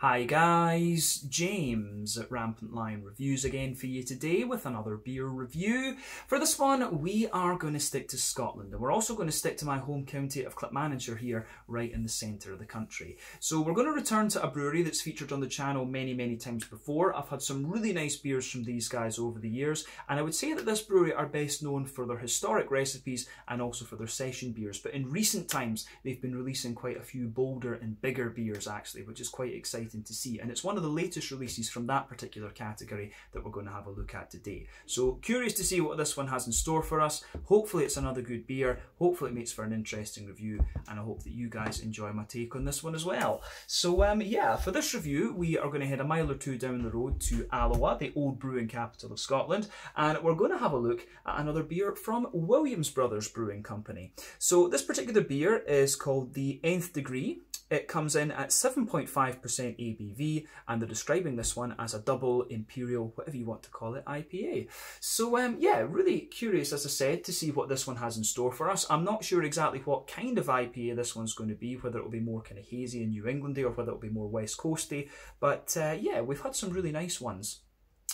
Hi guys, James at Rampant Lion Reviews again for you today with another beer review. For this one, we are going to stick to Scotland, and we're also going to stick to my home county of Clackmannanshire here, right in the centre of the country. So we're going to return to a brewery that's featured on the channel many times before. I've had some really nice beers from these guys over the years, and I would say that this brewery are best known for their historic recipes and also for their session beers. But in recent times, they've been releasing quite a few bolder and bigger beers actually, which is quite exciting to see, and it's one of the latest releases from that particular category that we're going to have a look at today. So curious to see what this one has in store for us. Hopefully it's another good beer, hopefully it makes for an interesting review, and I hope that you guys enjoy my take on this one as well. So yeah, for this review we are going to head a mile or two down the road to Alloa, the old brewing capital of Scotland, and we're going to have a look at another beer from Williams Brothers Brewing Company. So this particular beer is called the Nth Degree. It comes in at 7.5% ABV, and they're describing this one as a double imperial, whatever you want to call it, IPA. So yeah, really curious, as I said, to see what this one has in store for us. I'm not sure exactly what kind of IPA this one's going to be, whether it'll be more kind of hazy and New Englandy or whether it'll be more West Coasty. But yeah, we've had some really nice ones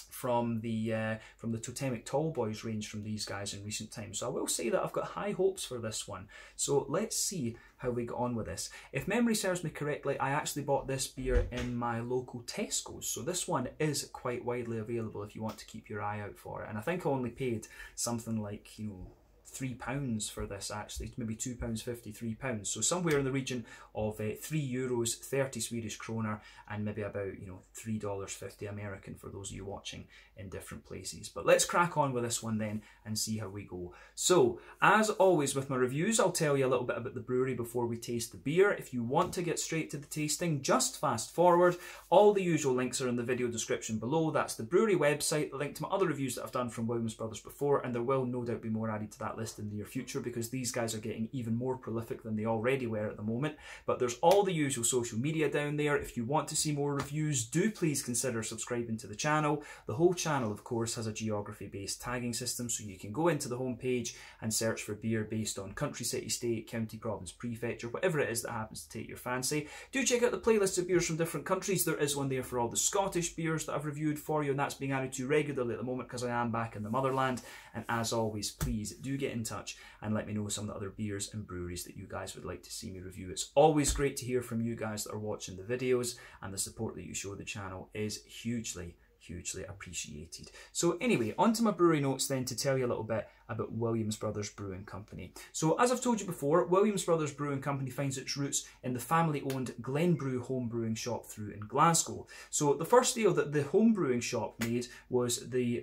from the Totemic Tall Boys range from these guys in recent times. So I will say that I've got high hopes for this one. So let's see how we get on with this. If memory serves me correctly, I actually bought this beer in my local Tesco's. So this one is quite widely available if you want to keep your eye out for it. And I think I only paid something like, you know, £3 for this actually, maybe £2.50, £3. So somewhere in the region of €3, 30 Swedish kroner, and maybe about, you know, $3.50 American for those of you watching in different places. But let's crack on with this one then and see how we go. So as always with my reviews, I'll tell you a little bit about the brewery before we taste the beer. If you want to get straight to the tasting, just fast forward. All the usual links are in the video description below. That's the brewery website, the link to my other reviews that I've done from Williams Brothers before, and there will no doubt be more added to that list in the near future because these guys are getting even more prolific than they already were at the moment. But there's all the usual social media down there. If you want to see more reviews, do please consider subscribing to the channel. The whole channel, of course, has a geography-based tagging system, so you can go into the homepage and search for beer based on country, city, state, county, province, prefecture, whatever it is that happens to take your fancy. Do check out the playlist of beers from different countries. There is one there for all the Scottish beers that I've reviewed for you, and that's being added to regularly at the moment because I am back in the motherland. And as always, please do get in touch and let me know some of the other beers and breweries that you guys would like to see me review. It's always great to hear from you guys that are watching the videos, and the support that you show the channel is hugely appreciated. So anyway, on to my brewery notes then to tell you a little bit about Williams Brothers Brewing Company. So as I've told you before, Williams Brothers Brewing Company finds its roots in the family-owned Glenbrew home brewing shop through in Glasgow. So the first ale that the home brewing shop made was the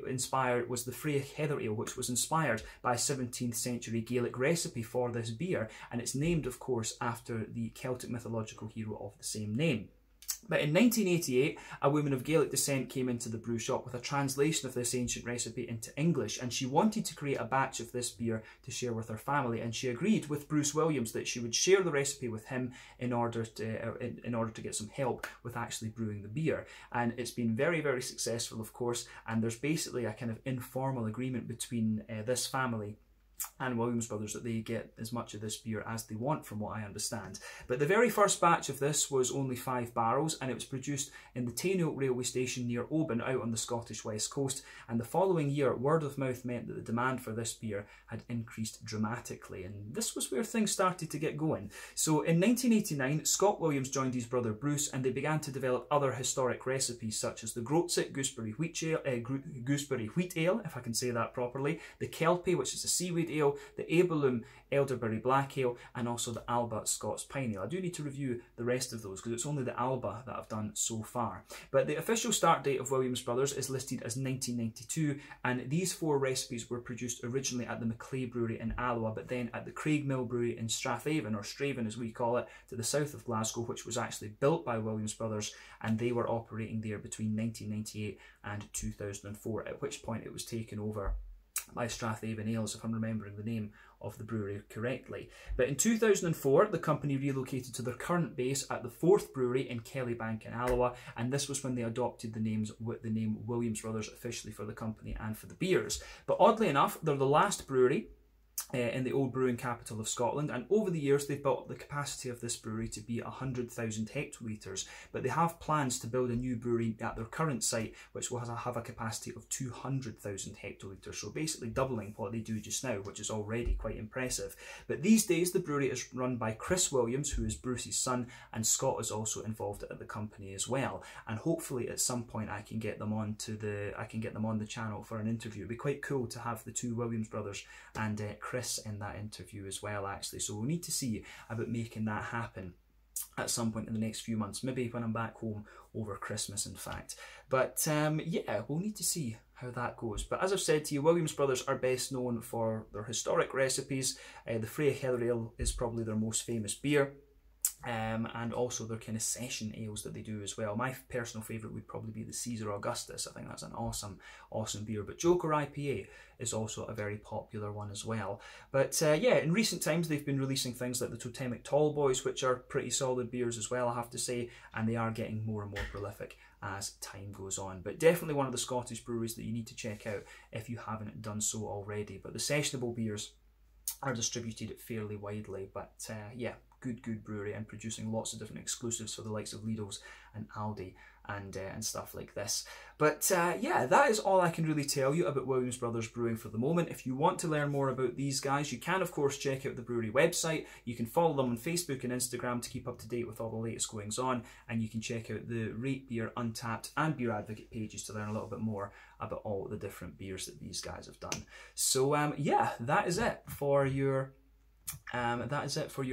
Freya Heather Ale, which was inspired by a 17th century Gaelic recipe for this beer, and it's named of course after the Celtic mythological hero of the same name. But in 1988, a woman of Gaelic descent came into the brew shop with a translation of this ancient recipe into English, and she wanted to create a batch of this beer to share with her family, and she agreed with Bruce Williams that she would share the recipe with him in order to get some help with actually brewing the beer. And it's been very successful, of course, and there's basically a kind of informal agreement between this family and Williams Brothers that they get as much of this beer as they want, from what I understand. But the very first batch of this was only 5 barrels, and it was produced in the Tainoak railway station near Oban out on the Scottish west coast, and the following year word of mouth meant that the demand for this beer had increased dramatically, and this was where things started to get going. So in 1989, Scott Williams joined his brother Bruce, and they began to develop other historic recipes such as the Groatsit Gooseberry Wheat Ale, if I can say that properly, the Kelpie, which is a seaweed ale, the Abelum Elderberry Black Ale, and also the Alba Scots Pine Ale. I do need to review the rest of those because it's only the Alba that I've done so far. But the official start date of Williams Brothers is listed as 1992, and these 4 recipes were produced originally at the Maclay Brewery in Alloa, but then at the Craigmill Brewery in Strathaven, or Straven as we call it, to the south of Glasgow, which was actually built by Williams Brothers, and they were operating there between 1998 and 2004, at which point it was taken over by Strathaven Ales, if I'm remembering the name of the brewery correctly. But in 2004, the company relocated to their current base at the 4th brewery in Kellybank in Alloa, and this was when they adopted the name Williams Brothers officially for the company and for the beers. But oddly enough, they're the last brewery in the old brewing capital of Scotland, and over the years they've built the capacity of this brewery to be 100,000 hectolitres, but they have plans to build a new brewery at their current site which will have a capacity of 200,000 hectolitres, so basically doubling what they do just now, which is already quite impressive. But these days the brewery is run by Chris Williams, who is Bruce's son, and Scott is also involved at the company as well, and hopefully at some point I can get them on the channel for an interview. It'd be quite cool to have the two Williams brothers and Chris in that interview as well, actually, so we'll need to see about making that happen at some point in the next few months, maybe when I'm back home over Christmas in fact. But yeah, we'll need to see how that goes. But as I've said to you, Williams brothers are best known for their historic recipes. The Freya Heather Ale is probably their most famous beer. And also their kind of session ales that they do as well. My personal favourite would probably be the Caesar Augustus. I think that's an awesome beer. But Joker IPA is also a very popular one as well. But yeah, in recent times they've been releasing things like the Totemic Tall Boys, which are pretty solid beers as well, I have to say, and they are getting more and more prolific as time goes on. But definitely one of the Scottish breweries that you need to check out if you haven't done so already. But the sessionable beers are distributed fairly widely, but yeah, good brewery, and producing lots of different exclusives for the likes of Lidl's and Aldi and stuff like this. But yeah, that is all I can really tell you about Williams Brothers Brewing for the moment. If you want to learn more about these guys, you can of course check out the brewery website. You can follow them on Facebook and Instagram to keep up to date with all the latest goings on, and you can check out the Rate Beer, Untappd and Beer Advocate pages to learn a little bit more about all the different beers that these guys have done. So yeah, that is it for your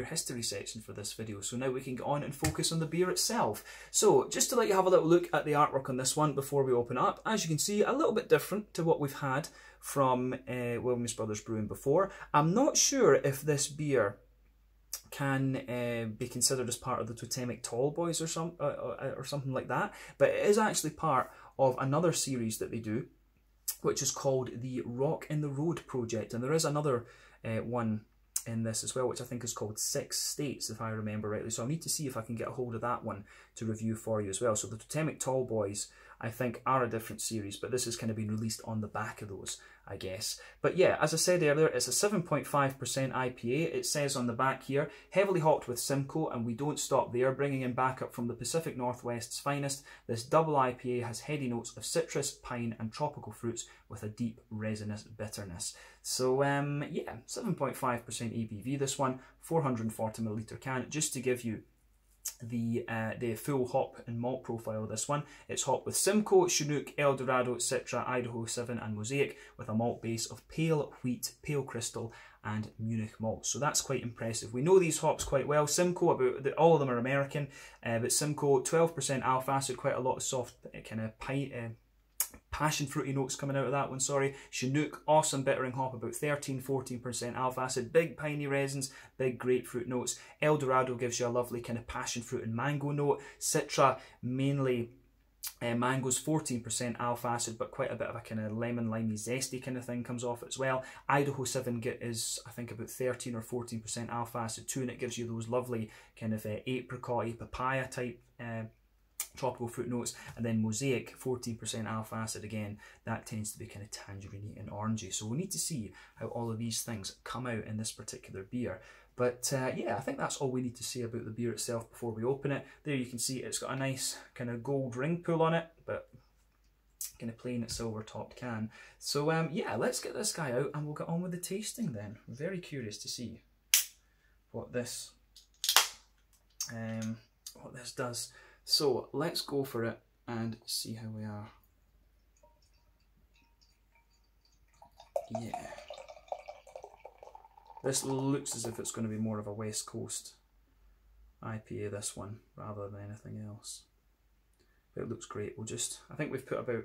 history section for this video. So now we can get on and focus on the beer itself. So just to let you have a little look at the artwork on this one before we open up, as you can see, a little bit different to what we've had from Williams Brothers Brewing before. I'm not sure if this beer can be considered as part of the Totemic Tall Boys or something like that, but it is actually part of another series that they do, which is called the Rock in the Road project, and there is another one in this as well, which I think is called 6 States, if I remember rightly. So I'll need to see if I can get a hold of that one to review for you as well. So the Totemic Tall Boys, I think, are a different series, but this has kind of been released on the back of those, I guess. But yeah, as I said earlier, it's a 7.5% IPA. It says on the back here, heavily hopped with Simcoe, and we don't stop there. Bringing in backup from the Pacific Northwest's finest, this double IPA has heady notes of citrus, pine and tropical fruits with a deep resinous bitterness. So yeah, 7.5% ABV this one, 440ml can. Just to give you the full hop and malt profile of this one, it's hopped with Simcoe, Chinook, Eldorado, Citra, Idaho 7 and Mosaic, with a malt base of pale wheat, pale crystal and Munich malt. So that's quite impressive. We know these hops quite well. Simcoe, all of them are American, but Simcoe, 12% alpha acid, quite a lot of soft kind of passion fruity notes coming out of that one, sorry. Chinook, awesome bittering hop, about 13-14% alpha acid, big piney resins, big grapefruit notes. Eldorado gives you a lovely kind of passion fruit and mango note. Citra, mainly mangoes, 14% alpha acid, but quite a bit of a kind of lemon, limey, zesty kind of thing comes off as well. Idaho 7 is, I think, about 13 or 14% alpha acid too, and it gives you those lovely kind of apricot, papaya type tropical fruit notes. And then Mosaic, 14% alpha acid, again, that tends to be kind of tangerine and orangey. So we need to see how all of these things come out in this particular beer. But yeah, I think that's all we need to say about the beer itself before we open it. There you can see it's got a nice kind of gold ring pull on it, but kind of plain silver topped can. So yeah, let's get this guy out and we'll get on with the tasting then. I'm very curious to see what this does. So let's go for it and see how we are. Yeah. This looks as if it's going to be more of a West Coast IPA, this one, rather than anything else. But it looks great. I think we've put about,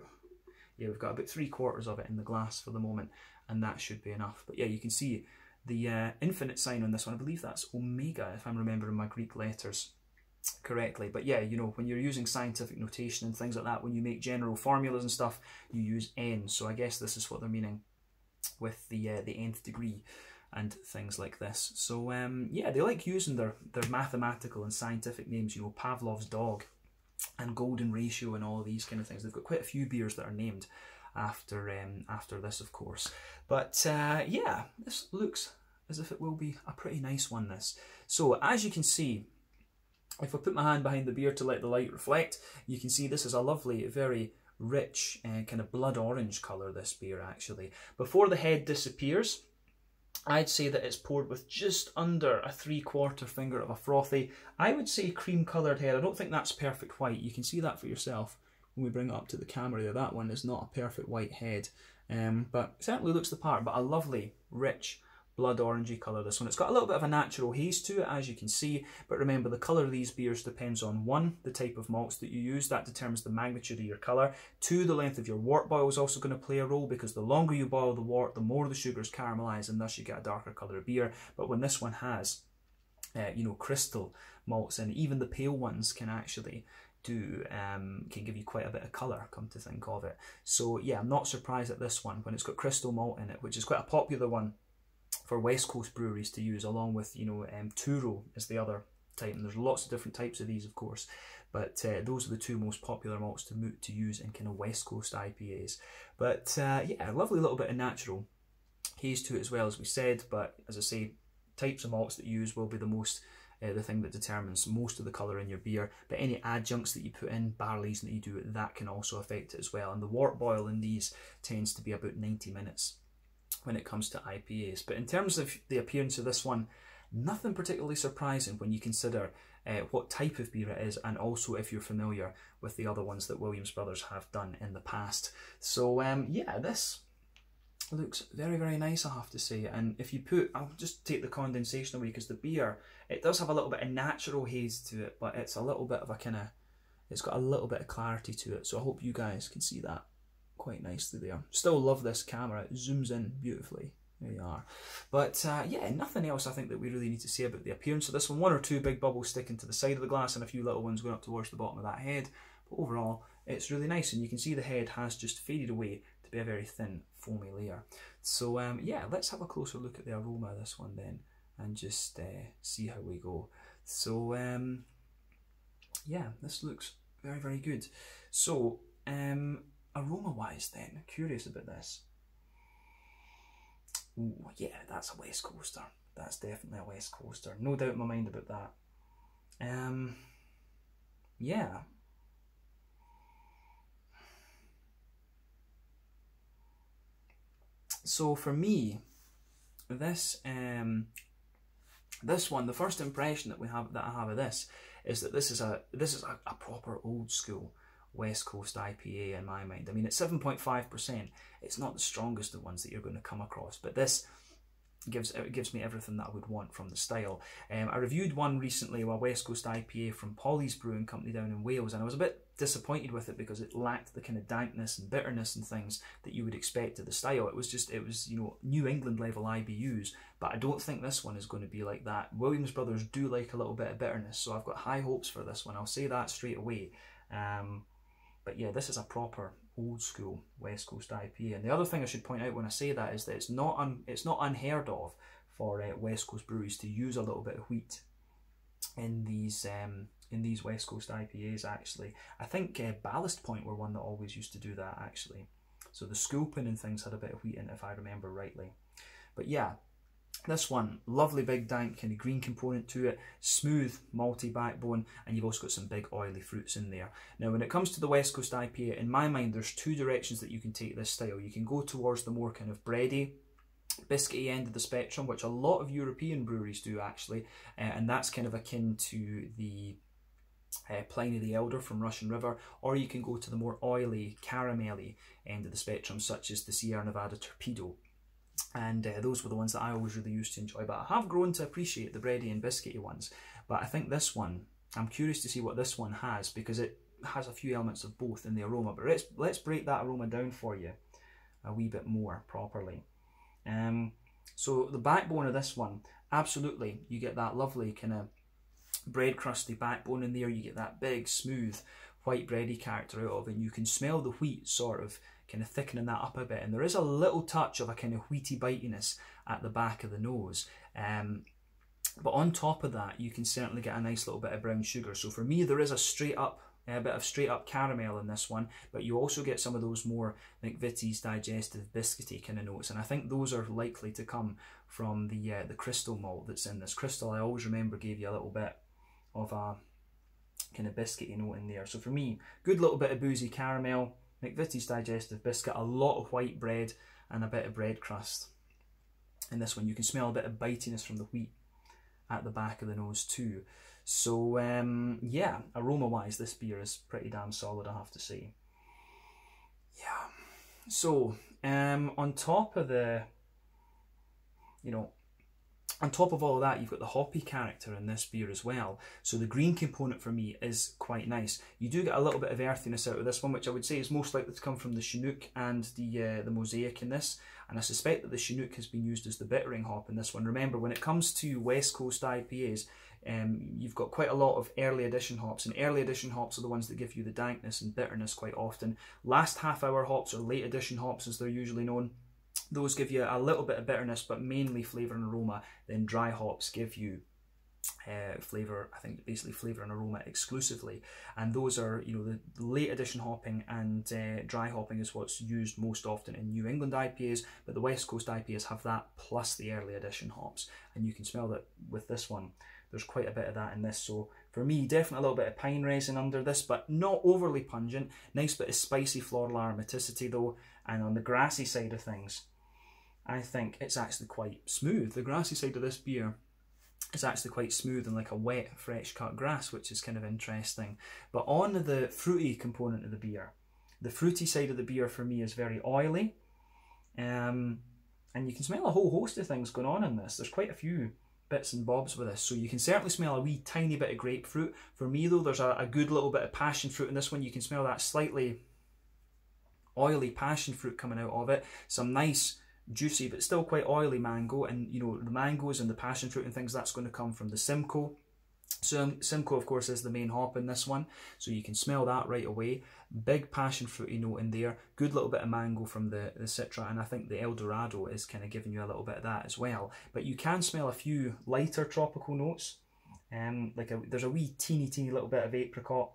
yeah, we've got about 3/4 of it in the glass for the moment, and that should be enough. But yeah, you can see the infinite sign on this one. I believe that's Omega, if I'm remembering my Greek letters correctly. But yeah, you know, when you're using scientific notation and things like that, when you make general formulas and stuff, you use N. So I guess this is what they're meaning with the nth degree and things like this. So yeah, they like using their mathematical and scientific names, you know, Pavlov's dog and golden ratio and all of these kind of things. They've got quite a few beers that are named after this, of course. But yeah, this looks as if it will be a pretty nice one, this. So as you can see, if I put my hand behind the beer to let the light reflect, you can see this is a lovely, very rich kind of blood orange colour, this beer actually. Before the head disappears, I'd say that it's poured with just under a 3/4 finger of a frothy, I would say cream coloured head. I don't think that's perfect white. You can see that for yourself when we bring it up to the camera there. That one is not a perfect white head, but certainly looks the part. But a lovely, rich, blood orangey colour, this one. It's got a little bit of a natural haze to it, as you can see, but remember the colour of these beers depends on 1, the type of malts that you use, that determines the magnitude of your colour. 2, the length of your wort boil is also going to play a role, because the longer you boil the wort, the more the sugars caramelise, and thus you get a darker colour of beer. But when this one has, you know, crystal malts in, even the pale ones can actually can give you quite a bit of colour, come to think of it. So yeah, I'm not surprised at this one, when it's got crystal malt in it, which is quite a popular one for West Coast breweries to use, along with, you know, Turo is the other type, and there's lots of different types of these, of course, but those are the 2 most popular malts to use in kind of West Coast IPAs. But yeah, a lovely little bit of natural haze to it as well, as we said. But as I say, types of malts that you use will be the most the thing that determines most of the colour in your beer. But any adjuncts that you put in, barrel aging that you do, that can also affect it as well. And the wort boil in these tends to be about 90 minutes when it comes to IPAs. But in terms of the appearance of this one, nothing particularly surprising when you consider what type of beer it is, and also if you're familiar with the other ones that Williams Brothers have done in the past. So yeah, this looks very, very nice, I have to say. And if you put, I'll just take the condensation away, because the beer, it does have a little bit of natural haze to it, but it's a little bit of a kind of, it's got a little bit of clarity to it. So I hope you guys can see that quite nicely there. Still love this camera, it zooms in beautifully. There you are. But yeah, nothing else I think that we really need to say about the appearance of this one. 1 or 2 big bubbles sticking to the side of the glass, and a few little ones going up towards the bottom of that head. But overall, it's really nice, and you can see the head has just faded away to be a very thin, foamy layer. So yeah, let's have a closer look at the aroma of this one then, and just see how we go. So yeah, this looks very, very good. So aroma wise then, curious about this. Ooh, yeah, that's a West Coaster. That's definitely a West Coaster. No doubt in my mind about that. Yeah. So for me, this this one, the first impression that I have of this is that this is a proper old school West Coast IPA in my mind. I mean, it's 7.5%. It's not the strongest of ones that you're going to come across, but this gives me everything that I would want from the style. I reviewed one recently, a West Coast IPA from Polly's Brewing Company down in Wales, and I was a bit disappointed with it because it lacked the kind of dankness and bitterness and things that you would expect of the style. It was you know, New England level IBUs, but I don't think this one is going to be like that. Williams Brothers do like a little bit of bitterness, so I've got high hopes for this one. I'll say that straight away. But yeah, this is a proper old school West Coast IPA. And the other thing I should point out when I say that is that it's not unheard of for West Coast breweries to use a little bit of wheat in these West Coast IPAs. Actually, I think Ballast Point were one that always used to do that actually. So the Sculpin and things had a bit of wheat in it, if I remember rightly. But yeah, this one, lovely big dank kind of green component to it, smooth malty backbone, and you've also got some big oily fruits in there. Now when it comes to the West Coast IPA, in my mind there's 2 directions that you can take this style. You can go towards the more kind of bready, biscuity end of the spectrum, which a lot of European breweries do actually, and that's kind of akin to the Pliny the Elder from Russian River, or you can go to the more oily, caramelly end of the spectrum, such as the Sierra Nevada Torpedo. And those were the ones that I always really used to enjoy, but I have grown to appreciate the bready and biscuity ones. But I think this one, I'm curious to see what this one has, because it has a few elements of both in the aroma. But let's break that aroma down for you a wee bit more properly. So the backbone of this one, absolutely, you get that lovely kind of bread crusty backbone in there. You get that big, smooth, white bready character out of it, and you can smell the wheat sort of kind of thickening that up a bit, and there is a little touch of a kind of wheaty bitiness at the back of the nose, but on top of that you can certainly get a nice little bit of brown sugar. So for me there is a straight up a bit of straight up caramel in this one, but you also get some of those more like Vitty's digestive biscuity kind of notes, and I think those are likely to come from the crystal malt that's in this. Crystal, I always remember, gave you a little bit of a kind of biscuity note in there. So for me, good little bit of boozy caramel, McVitie's digestive biscuit, a lot of white bread and a bit of bread crust. In this one you can smell a bit of bitiness from the wheat at the back of the nose too. So yeah, aroma wise this beer is pretty damn solid, I have to say. Yeah, so on top of the, you know, on top of all of that, you've got the hoppy character in this beer as well. So the green component for me is quite nice. You do get a little bit of earthiness out of this one, which I would say is most likely to come from the Chinook and the Mosaic in this. And I suspect that the Chinook has been used as the bittering hop in this one. Remember, when it comes to West Coast IPAs, you've got quite a lot of early edition hops, and early edition hops are the ones that give you the dankness and bitterness quite often. Last half hour hops, or late edition hops as they're usually known, those give you a little bit of bitterness, but mainly flavour and aroma. Then dry hops give you flavour, I think basically flavour and aroma exclusively. And those are, you know, the late edition hopping and dry hopping is what's used most often in New England IPAs, but the West Coast IPAs have that plus the early edition hops. And you can smell that with this one, there's quite a bit of that in this. So for me, definitely a little bit of pine resin under this, but not overly pungent. Nice bit of spicy floral aromaticity though. And on the grassy side of things, I think it's actually quite smooth. The grassy side of this beer is actually quite smooth and like a wet, fresh cut grass, which is kind of interesting. But on the fruity component of the beer, the fruity side of the beer for me is very oily. And you can smell a whole host of things going on in this. There's quite a few bits and bobs with this. So you can certainly smell a wee tiny bit of grapefruit. For me though, there's a good little bit of passion fruit in this one. You can smell that slightly oily passion fruit coming out of it. Some nice juicy but still quite oily mango, and you know, the mangoes and the passion fruit and things, that's going to come from the Simcoe. So Simcoe of course is the main hop in this one, so you can smell that right away. Big passion fruity note in there, good little bit of mango from the Citra, and I think the El Dorado is kind of giving you a little bit of that as well. But you can smell a few lighter tropical notes, there's a wee teeny little bit of apricot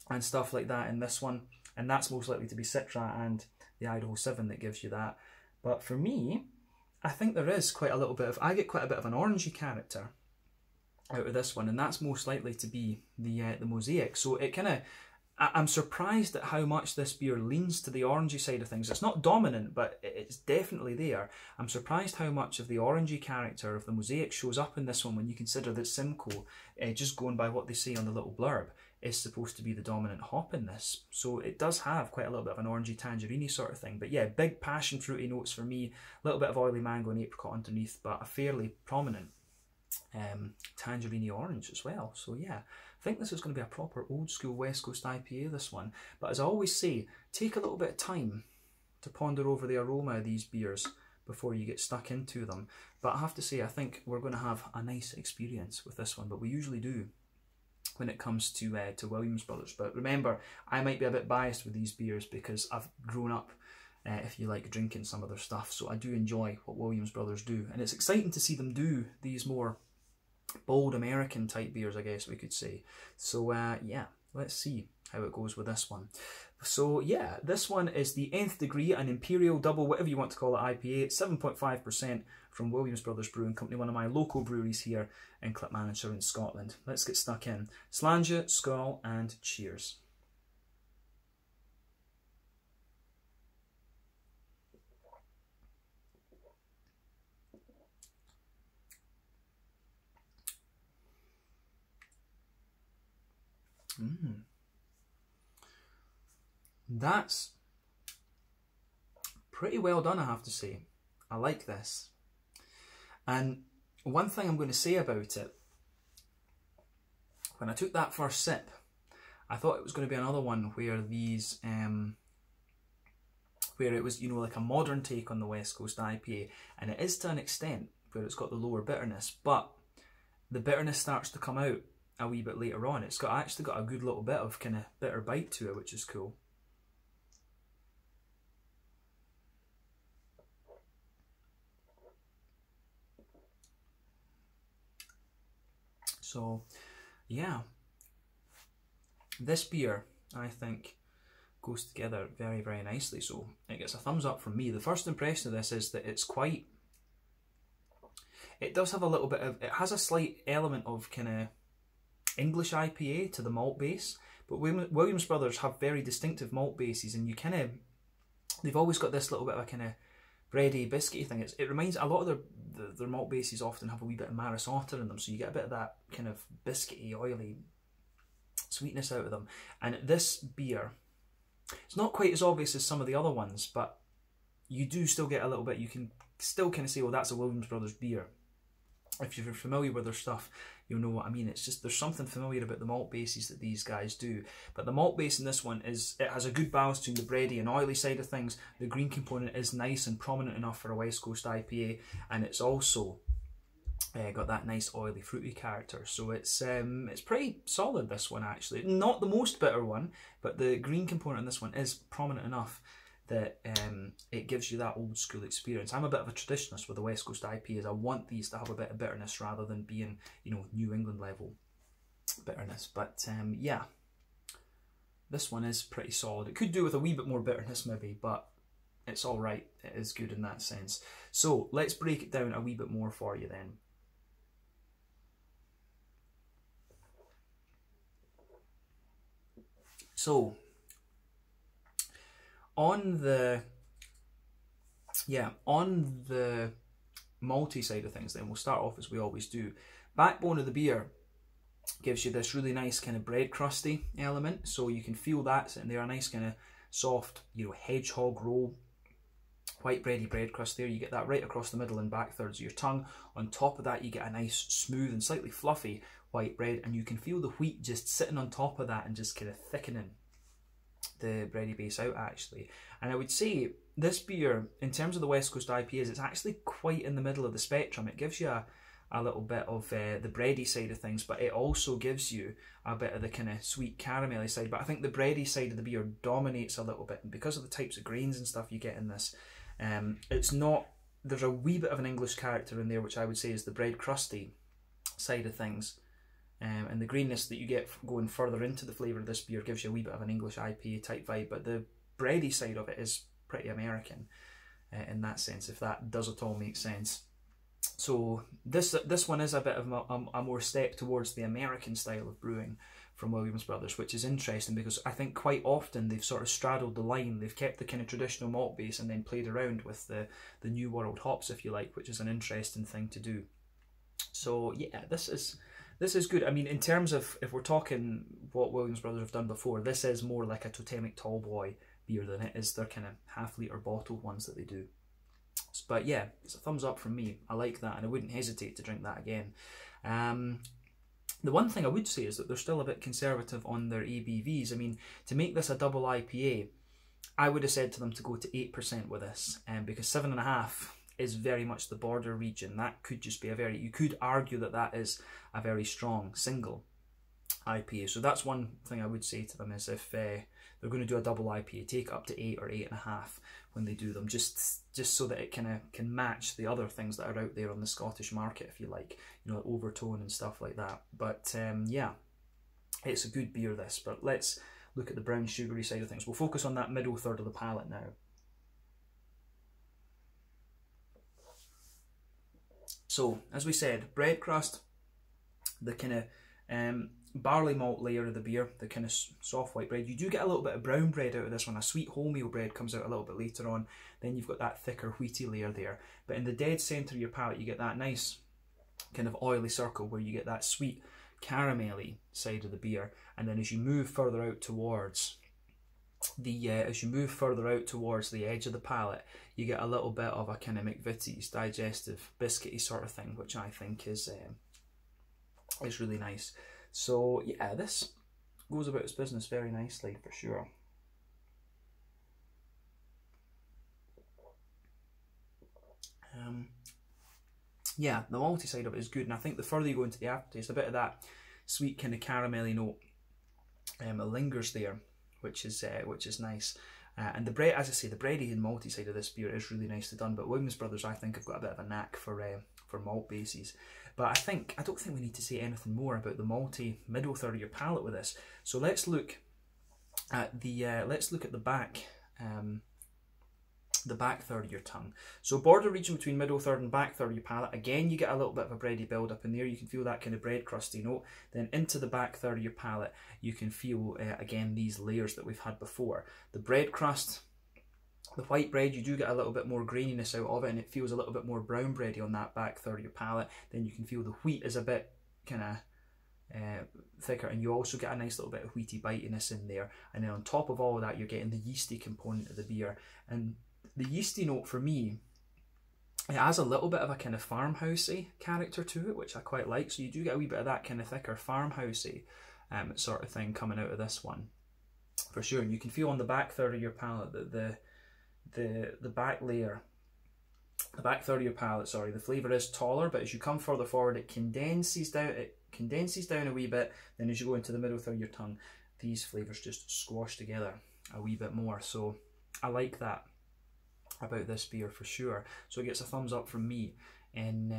and stuff like that in this one, and that's most likely to be Citra and the Idaho 7 that gives you that. But for me, I think there is quite a little bit of, I get quite a bit of an orangey character out of this one, and that's most likely to be the Mosaic. So it kind of, I'm surprised at how much this beer leans to the orangey side of things. It's not dominant, but it's definitely there. I'm surprised how much of the orangey character of the Mosaic shows up in this one when you consider that Simcoe, just going by what they say on the little blurb, is supposed to be the dominant hop in this. So it does have quite a little bit of an orangey tangerine sort of thing. But yeah, big passion fruity notes for me, a little bit of oily mango and apricot underneath, but a fairly prominent tangerine orange as well. So yeah, I think this is going to be a proper old school West Coast IPA, this one. But as I always say, take a little bit of time to ponder over the aroma of these beers before you get stuck into them. But I have to say, I think we're going to have a nice experience with this one, but we usually do when it comes to Williams Brothers. But remember, I might be a bit biased with these beers because I've grown up, if you like, drinking some of their stuff, so I do enjoy what Williams Brothers do, and it's exciting to see them do these more bold American type beers, I guess we could say. So yeah, let's see how it goes with this one. So yeah, this one is the Nth Degree, an Imperial Double, whatever you want to call it, IPA, 7.5% from Williams Brothers Brewing Company, one of my local breweries here in Clackmannanshire in Scotland. Let's get stuck in. Slàinte, skål, and cheers. That's pretty well done, I have to say. I like this. And one thing I'm going to say about it, when I took that first sip, I thought it was going to be another one where these, where it was, you know, like a modern take on the West Coast IPA, and it is to an extent where it's got the lower bitterness, but the bitterness starts to come out a wee bit later on. It's actually got a good little bit of kind of bitter bite to it, which is cool. So yeah, This beer, I think, goes together very, very nicely. So it gets a thumbs up from me. The first impression of this is that it's quite... It does have a little bit of... It has a slight element of kind of English IPA to the malt base. But Williams Brothers have very distinctive malt bases, and you kind of... They've always got this little bit of a kind of bready, biscuity thing. It reminds... A lot of their malt bases often have a wee bit of Maris Otter in them, so you get a bit of that kind of biscuity, oily sweetness out of them. And this beer, it's not quite as obvious as some of the other ones, but you do still get a little bit. You can still kind of say, well, that's a Williams Brothers beer. If you're familiar with their stuff, you'll know what I mean. It's just, there's something familiar about the malt bases that these guys do. But the malt base in this one is, it has a good balance between the bready and oily side of things. The green component is nice and prominent enough for a West Coast IPA, and it's also got that nice oily fruity character. So it's pretty solid, this one, actually. Not the most bitter one, but the green component in this one is prominent enough that it gives you that old school experience. I'm a bit of a traditionalist with the West Coast IPAs. I want these to have a bit of bitterness rather than being, you know, New England level bitterness. But yeah, this one is pretty solid. It could do with a wee bit more bitterness maybe, but it's all right. It is good in that sense. So let's break it down a wee bit more for you then. So on the malty side of things then, we'll start off as we always do. Backbone of the beer gives you this really nice kind of bread crusty element, so you can feel that sitting there, a nice kind of soft, you know, hedgehog roll, white bready bread crust there. You get that right across the middle and back thirds of your tongue. On top of that you get a nice smooth and slightly fluffy white bread, and you can feel the wheat just sitting on top of that and just kind of thickening the bready base out, actually. And I would say this beer, in terms of the West Coast IPAs, it's actually quite in the middle of the spectrum. It gives you a little bit of the bready side of things, but it also gives you a bit of the kind of sweet caramelly side. But I think the bready side of the beer dominates a little bit, and because of the types of grains and stuff you get in this, it's not... There's a wee bit of an English character in there, which I would say is the bread crusty side of things. And the greenness that you get going further into the flavour of this beer gives you a wee bit of an English IPA type vibe, but the bready side of it is pretty American in that sense, if that does at all make sense. So this one is a bit of a more step towards the American style of brewing from Williams Brothers, which is interesting because I think quite often they've sort of straddled the line. They've kept the kind of traditional malt base and then played around with the New World hops, if you like, which is an interesting thing to do. So yeah, this is good. I mean, in terms of, if we're talking what Williams Brothers have done before, this is more like a Totemic Tallboy beer than it is their kind of half-litre bottled ones that they do. But yeah, it's a thumbs up from me. I like that, and I wouldn't hesitate to drink that again. The one thing I would say is that they're still a bit conservative on their ABVs. I mean, to make this a double IPA, I would have said to them to go to 8% with this, because 7.5 is very much the border region. That could just be a very... You could argue that that is a very strong single IPA. So that's one thing I would say to them, is if they're going to do a double IPA, take up to 8 or 8.5 when they do them, just so that it kind of can match the other things that are out there on the Scottish market, if you like, you know, overtone and stuff like that. But yeah, it's a good beer, this. But let's look at the brown sugary side of things. We'll focus on that middle third of the palate now. So, as we said, bread crust, the kind of barley malt layer of the beer, the kind of soft white bread. You do get a little bit of brown bread out of this one. A sweet wholemeal bread comes out a little bit later on. Then you've got that thicker wheaty layer there. But in the dead centre of your palate, you get that nice kind of oily circle where you get that sweet caramelly side of the beer. And then as you move further out towards the edge of the palate, you get a little bit of a kind of McVitie's digestive biscuity sort of thing, which I think is really nice. So yeah, this goes about its business very nicely for sure. Yeah, the malty side of it is good, and I think the further you go into the aftertaste, a bit of that sweet kind of caramelly note lingers there, which is nice. And the bread, as I say, the bready and malty side of this beer is really nicely done. But Williams Brothers, I think, have got a bit of a knack for malt bases. But I don't think we need to say anything more about the malty middle third of your palate with this. So let's look at the back. The back third of your tongue. So border region between middle third and back third of your palate. Again, you get a little bit of a bready build up in there. You can feel that kind of bread crusty note. Then into the back third of your palate, you can feel again these layers that we've had before. The bread crust, the white bread, you do get a little bit more graininess out of it, and it feels a little bit more brown bready on that back third of your palate. Then you can feel the wheat is a bit kind of thicker, and you also get a nice little bit of wheaty bitiness in there. And then on top of all of that, you're getting the yeasty component of the beer. And the yeasty note for me, it has a little bit of a kind of farmhousey character to it, which I quite like. So you do get a wee bit of that kind of thicker farmhousey sort of thing coming out of this one, for sure. And you can feel on the back third of your palate that the back layer, the back third of your palate, sorry, the flavour is taller, but as you come further forward, it condenses down a wee bit. Then as you go into the middle third of your tongue, these flavours just squash together a wee bit more. So I like that about this beer for sure. So it gets a thumbs up from me in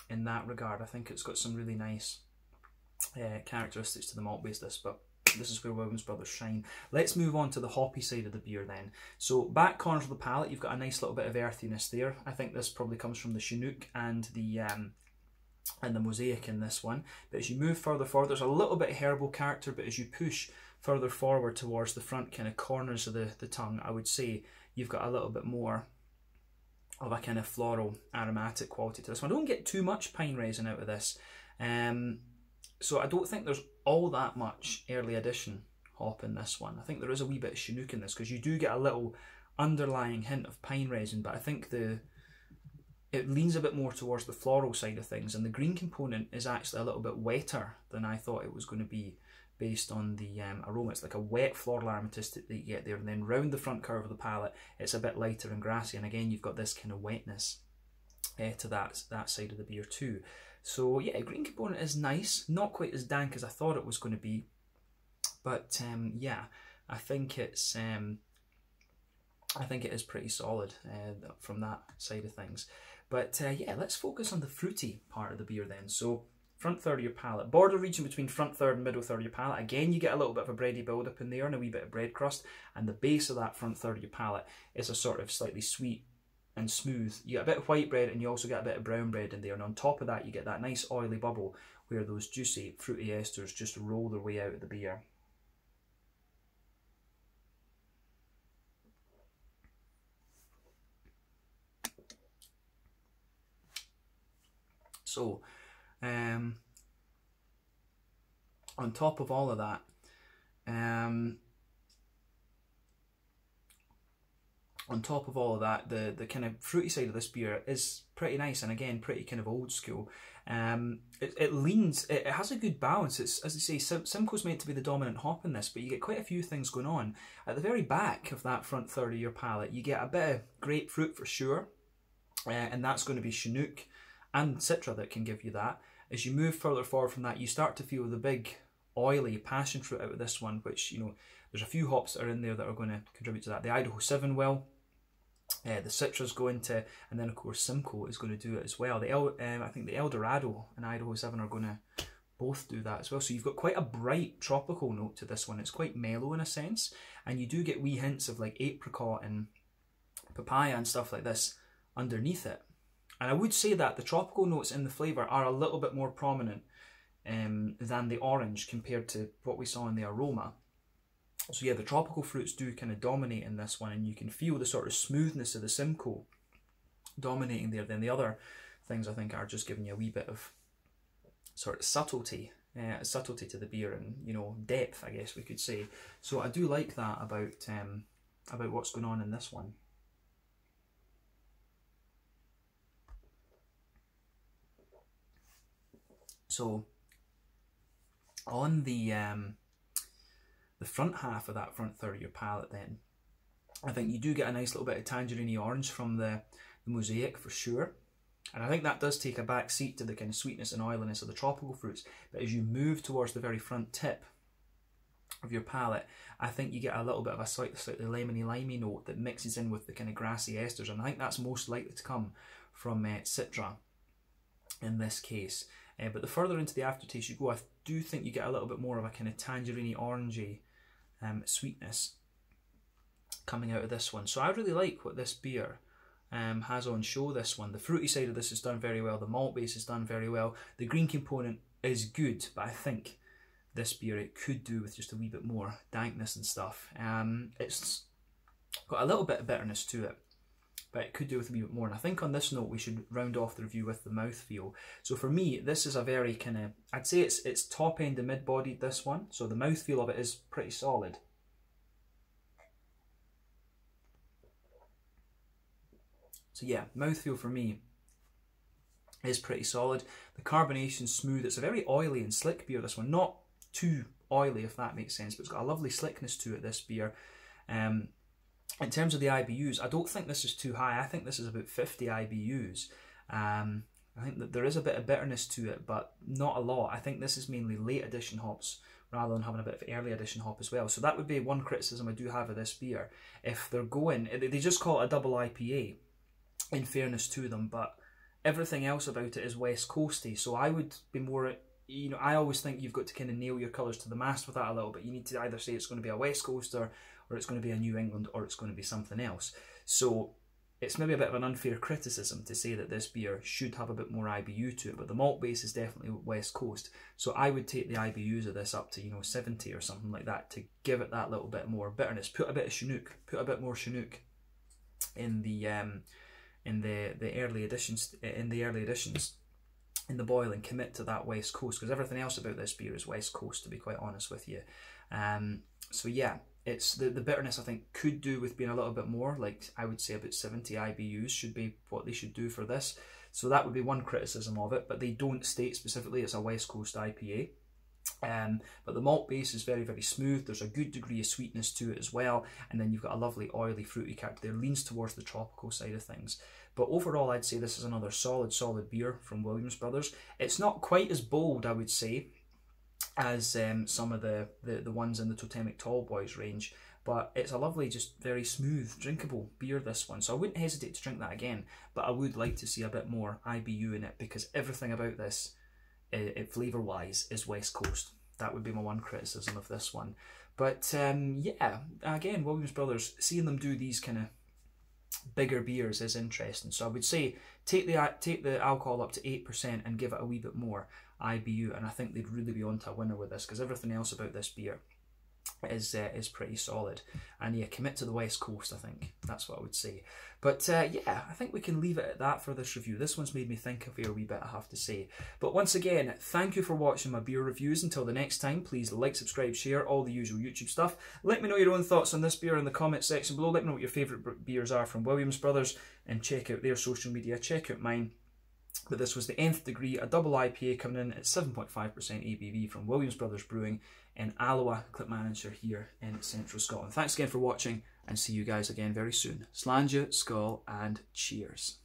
that regard. I think it's got some really nice characteristics to the malt base, but this is where Williams Brothers shine. Let's move on to the hoppy side of the beer then. So back corners of the palate, you've got a nice little bit of earthiness there. I think this probably comes from the Chinook and the Mosaic in this one. But as you move further forward, there's a little bit of herbal character, but as you push further forward towards the front kind of corners of the tongue, I would say you've got a little bit more of a kind of floral aromatic quality to this one. I don't get too much pine resin out of this. So I don't think there's all that much early edition hop in this one. I think there is a wee bit of Chinook in this, because you do get a little underlying hint of pine resin, but I think it leans a bit more towards the floral side of things, and the green component is actually a little bit wetter than I thought it was going to be based on the aroma. It's like a wet floral aromatic that you get there, and then round the front curve of the palate, it's a bit lighter and grassy, and again you've got this kind of wetness to that side of the beer too. So yeah, green component is nice, not quite as dank as I thought it was going to be, but yeah, I think it is pretty solid from that side of things. But yeah, let's focus on the fruity part of the beer then. So front third of your palate, border region between front third and middle third of your palate. Again, you get a little bit of a bready build up in there and a wee bit of bread crust, and the base of that front third of your palate is a sort of slightly sweet and smooth. You get a bit of white bread, and you also get a bit of brown bread in there, and on top of that you get that nice oily bubble where those juicy fruity esters just roll their way out of the beer. So on top of all of that, the kind of fruity side of this beer is pretty nice, and again pretty kind of old school. It has a good balance. It's, as they say, Simcoe's meant to be the dominant hop in this, but you get quite a few things going on. At the very back of that front third of your palate, you get a bit of grapefruit for sure, and that's going to be Chinook and Citra that can give you that. As you move further forward from that, you start to feel the big oily passion fruit out of this one, which, you know, there's a few hops that are in there that are going to contribute to that. The Idaho 7 will, the Citra's going to, and then of course Simcoe is going to do it as well. I think the Eldorado and Idaho 7 are going to both do that as well. So you've got quite a bright tropical note to this one. It's quite mellow in a sense, and you do get wee hints of like apricot and papaya and stuff like this underneath it. And I would say that the tropical notes in the flavour are a little bit more prominent than the orange compared to what we saw in the aroma. So yeah, the tropical fruits do kind of dominate in this one, and you can feel the sort of smoothness of the Simcoe dominating there. Then the other things I think are just giving you a wee bit of sort of subtlety to the beer, and, you know, depth, I guess we could say. So I do like that about what's going on in this one. So on the front half of that front third of your palate, then I think you do get a nice little bit of tangerine orange from the Mosaic for sure, and I think that does take a back seat to the kind of sweetness and oiliness of the tropical fruits. But as you move towards the very front tip of your palate, I think you get a little bit of a slightly lemony note that mixes in with the kind of grassy esters, and I think that's most likely to come from Citra in this case. But the further into the aftertaste you go, I do think you get a little bit more of a kind of tangerine orangey sweetness coming out of this one. So I really like what this beer has on show, this one. The fruity side of this is done very well, the malt base is done very well, the green component is good, but I think this beer, it could do with just a wee bit more dankness and stuff. It's got a little bit of bitterness to it, but it could do with a wee bit more. And I think on this note, we should round off the review with the mouthfeel. So for me, this is a very kind of, I'd say it's top end to mid-bodied, this one. So the mouthfeel of it is pretty solid. So yeah, mouthfeel for me is pretty solid. The carbonation's smooth. It's a very oily and slick beer, this one. Not too oily, if that makes sense, but it's got a lovely slickness to it, this beer. In terms of the IBUs, I don't think this is too high. I think this is about 50 IBUs. I think that there is a bit of bitterness to it, but not a lot. I think this is mainly late edition hops rather than having a bit of early edition hop as well. So that would be one criticism I do have of this beer. If they're going, they just call it a double IPA, in fairness to them, but everything else about it is West Coasty. So I would be more, you know, I always think you've got to kind of nail your colours to the mast with that a little bit. You need to either say it's going to be a West Coaster, or it's going to be a New England, or it's going to be something else. So it's maybe a bit of an unfair criticism to say that this beer should have a bit more IBU to it, but the malt base is definitely West Coast. So I would take the IBUs of this up to, you know, 70 or something like that to give it that little bit more bitterness. Put a bit of Chinook, put a bit more Chinook in the early editions, in the boil, and commit to that West Coast, because everything else about this beer is West Coast, to be quite honest with you. So yeah, it's the bitterness I think could do with being a little bit more, like I would say about 70 IBUs should be what they should do for this. So that would be one criticism of it, but they don't state specifically it's a West Coast IPA. But the malt base is very, very smooth. There's a good degree of sweetness to it as well, and then you've got a lovely oily fruity character there. Leans towards the tropical side of things. But overall, I'd say this is another solid beer from Williams Brothers. It's not quite as bold, I would say, as some of the ones in the Totemic Tall Boys range, but it's a lovely, just very smooth, drinkable beer, this one. So I wouldn't hesitate to drink that again, but I would like to see a bit more IBU in it, because everything about this, flavour-wise, is West Coast. That would be my one criticism of this one. But yeah, again, Williams Brothers, seeing them do these kind of bigger beers is interesting. So I would say take the alcohol up to 8% and give it a wee bit more IBU, and I think they'd really be onto a winner with this, because everything else about this beer is pretty solid. And yeah, commit to the West Coast, I think. That's what I would say. But yeah, I think we can leave it at that for this review. This one's made me think a fair wee bit, I have to say. But once again, thank you for watching my beer reviews. Until the next time, please like, subscribe, share, all the usual YouTube stuff. Let me know your own thoughts on this beer in the comment section below. Let me know what your favourite beers are from Williams Brothers, and check out their social media, check out mine. But this was the Nth Degree, a double IPA coming in at 7.5% ABV from Williams Brothers Brewing in Alloa, Clackmannanshire, here in central Scotland. Thanks again for watching, and see you guys again very soon. Slàinte, skål, and cheers.